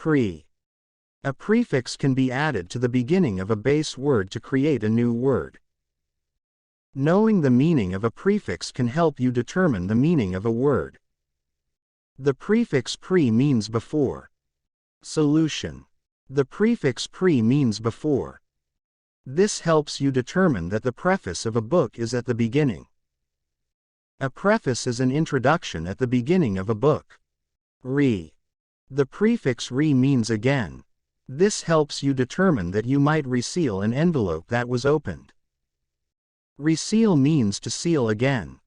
Pre. A prefix can be added to the beginning of a base word to create a new word. Knowing the meaning of a prefix can help you determine the meaning of a word. The prefix pre means before. Solution. The prefix pre means before. This helps you determine that the preface of a book is at the beginning. A preface is an introduction at the beginning of a book. Re. The prefix re means again. This helps you determine that you might reseal an envelope that was opened. Reseal means to seal again.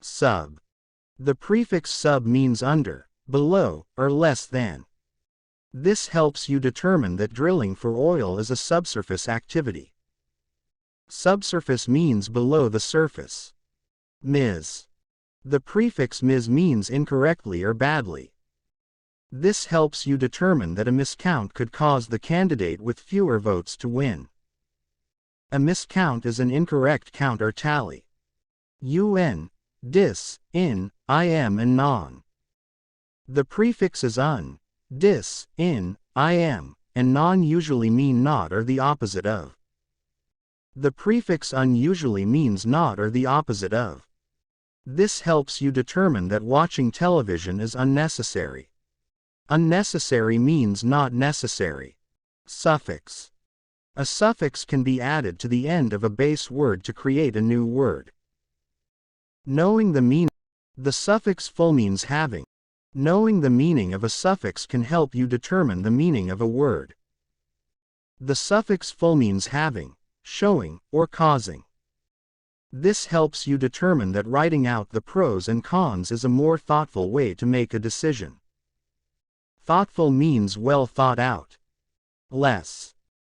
Sub. The prefix sub means under, below, or less than. This helps you determine that drilling for oil is a subsurface activity. Subsurface means below the surface. Mis. The prefix mis means incorrectly or badly. This helps you determine that a miscount could cause the candidate with fewer votes to win. A miscount is an incorrect count or tally. Un, dis, in, im and non. The prefixes un, dis, in, im, and non usually mean not or the opposite of. The prefix un usually means not or the opposite of. This helps you determine that watching television is unnecessary. Unnecessary means not necessary. Suffix. A suffix can be added to the end of a base word to create a new word. Knowing the meaning. The suffix full means having. Knowing the meaning of a suffix can help you determine the meaning of a word. The suffix full means having, showing, or causing. This helps you determine that writing out the pros and cons is a more thoughtful way to make a decision. Thoughtful means well thought out. Less.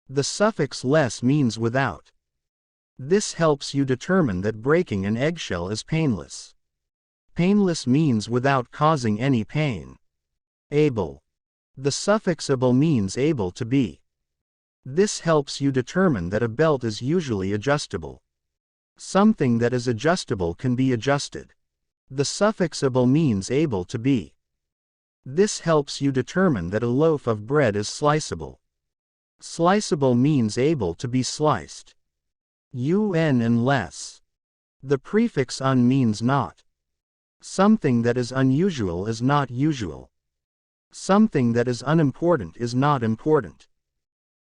The suffix less means without. This helps you determine that breaking an eggshell is painless. Painless means without causing any pain. Able. The suffix able means able to be. This helps you determine that a belt is usually adjustable. Something that is adjustable can be adjusted. The suffix able means able to be. This helps you determine that a loaf of bread is sliceable. Sliceable means able to be sliced. Un and less. The prefix un means not. Something that is unusual is not usual. Something that is unimportant is not important.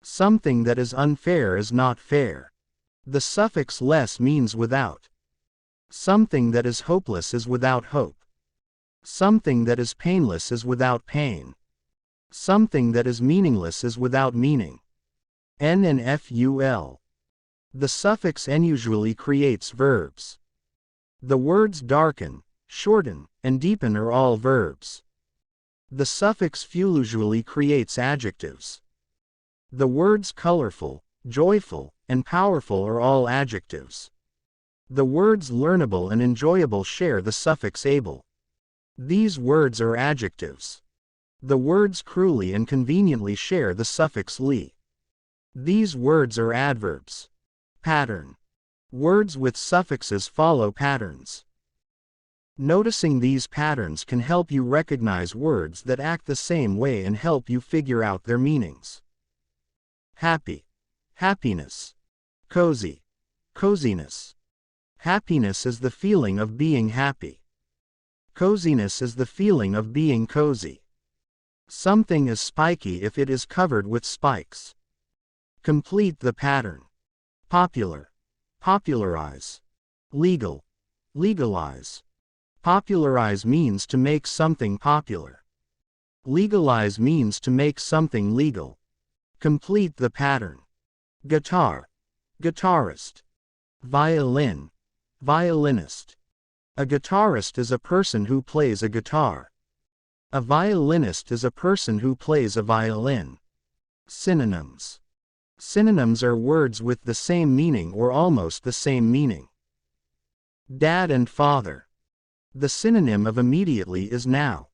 Something that is unfair is not fair. The suffix less means without. Something that is hopeless is without hope. Something that is painless is without pain. Something that is meaningless is without meaning. N and ful. The suffix n usually creates verbs. The words darken, shorten, and deepen are all verbs. The suffix ful usually creates adjectives. The words colorful, joyful, and powerful are all adjectives. The words learnable and enjoyable share the suffix able. These words are adjectives. The words cruelly and conveniently share the suffix ly. These words are adverbs. Pattern. Words with suffixes follow patterns. Noticing these patterns can help you recognize words that act the same way and help you figure out their meanings. Happy. Happiness. Cozy. Coziness. Happiness is the feeling of being happy. Coziness is the feeling of being cozy. Something is spiky if it is covered with spikes. Complete the pattern. Popular. Popularize. Legal. Legalize. Popularize means to make something popular. Legalize means to make something legal. Complete the pattern. Guitar. Guitarist. Violin. Violinist. A guitarist is a person who plays a guitar. A violinist is a person who plays a violin. Synonyms. Synonyms are words with the same meaning or almost the same meaning. Dad and father. The synonym of immediately is now.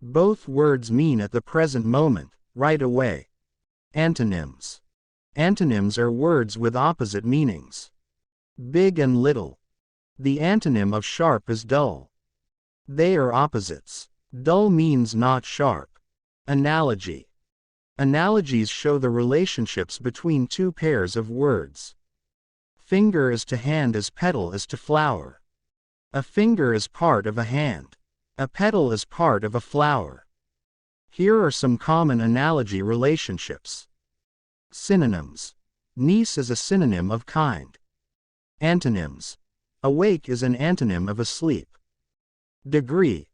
Both words mean at the present moment, right away. Antonyms. Antonyms are words with opposite meanings. Big and little. The antonym of sharp is dull. They are opposites. Dull means not sharp. Analogy. Analogies show the relationships between two pairs of words. Finger is to hand as petal is to flower. A finger is part of a hand. A petal is part of a flower. Here are some common analogy relationships. Synonyms. Niece is a synonym of kind. Antonyms. Awake is an antonym of asleep. Degree.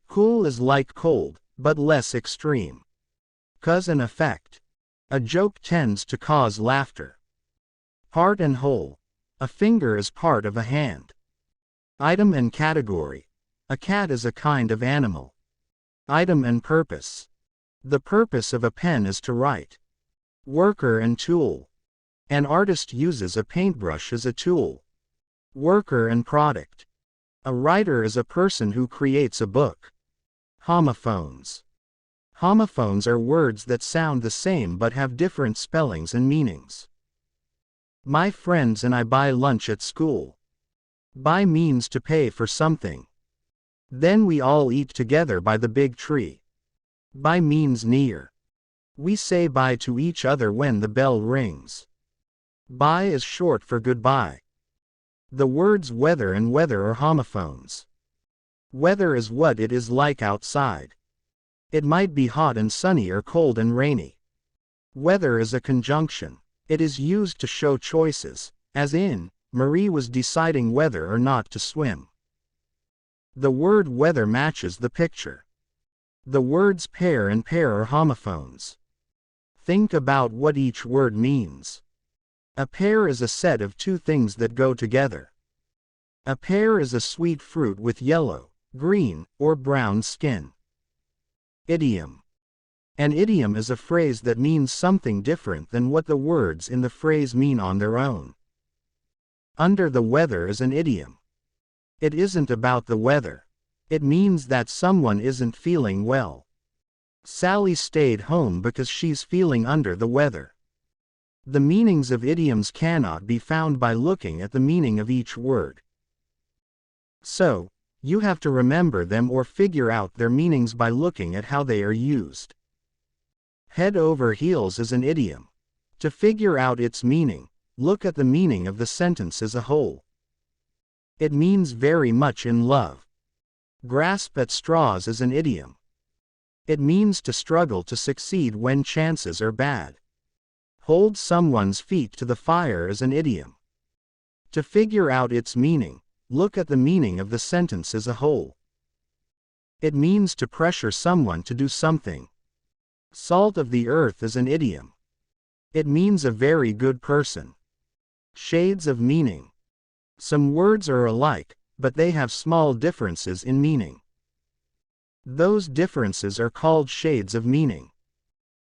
Cool is like cold, but less extreme. Cause and effect. A joke tends to cause laughter. Part and whole. A finger is part of a hand. Item and category. A cat is a kind of animal. Item and purpose. The purpose of a pen is to write. Worker and tool. An artist uses a paintbrush as a tool. Worker and product. A writer is a person who creates a book. Homophones. Homophones are words that sound the same but have different spellings and meanings. My friends and I buy lunch at school. Buy means to pay for something. Then we all eat together by the big tree. By means near. We say bye to each other when the bell rings. Bye is short for goodbye. The words weather and weather are homophones. Weather is what it is like outside. It might be hot and sunny or cold and rainy. Weather is a conjunction. It is used to show choices, as in, Marie was deciding whether or not to swim. The word weather matches the picture. The words pair and pair are homophones. Think about what each word means. A pear is a set of two things that go together. A pear is a sweet fruit with yellow, green, or brown skin. Idiom. An idiom is a phrase that means something different than what the words in the phrase mean on their own. Under the weather is an idiom. It isn't about the weather. It means that someone isn't feeling well. Sally stayed home because she's feeling under the weather. The meanings of idioms cannot be found by looking at the meaning of each word. So, you have to remember them or figure out their meanings by looking at how they are used. Head over heels is an idiom. To figure out its meaning, look at the meaning of the sentence as a whole. It means very much in love. Grasp at straws is an idiom. It means to struggle to succeed when chances are bad. Hold someone's feet to the fire is an idiom. To figure out its meaning, look at the meaning of the sentence as a whole. It means to pressure someone to do something. Salt of the earth is an idiom. It means a very good person. Shades of meaning. Some words are alike, but they have small differences in meaning. Those differences are called shades of meaning.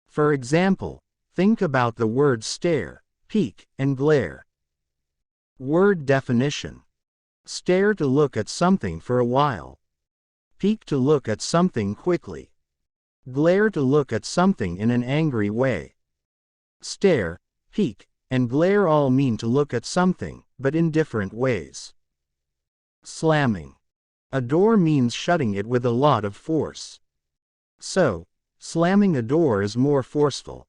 For example, think about the words stare, peek, and glare. Word definition. Stare to look at something for a while. Peek to look at something quickly. Glare to look at something in an angry way. Stare, peek, and glare all mean to look at something, but in different ways. Slamming. A door means shutting it with a lot of force. So, slamming a door is more forceful.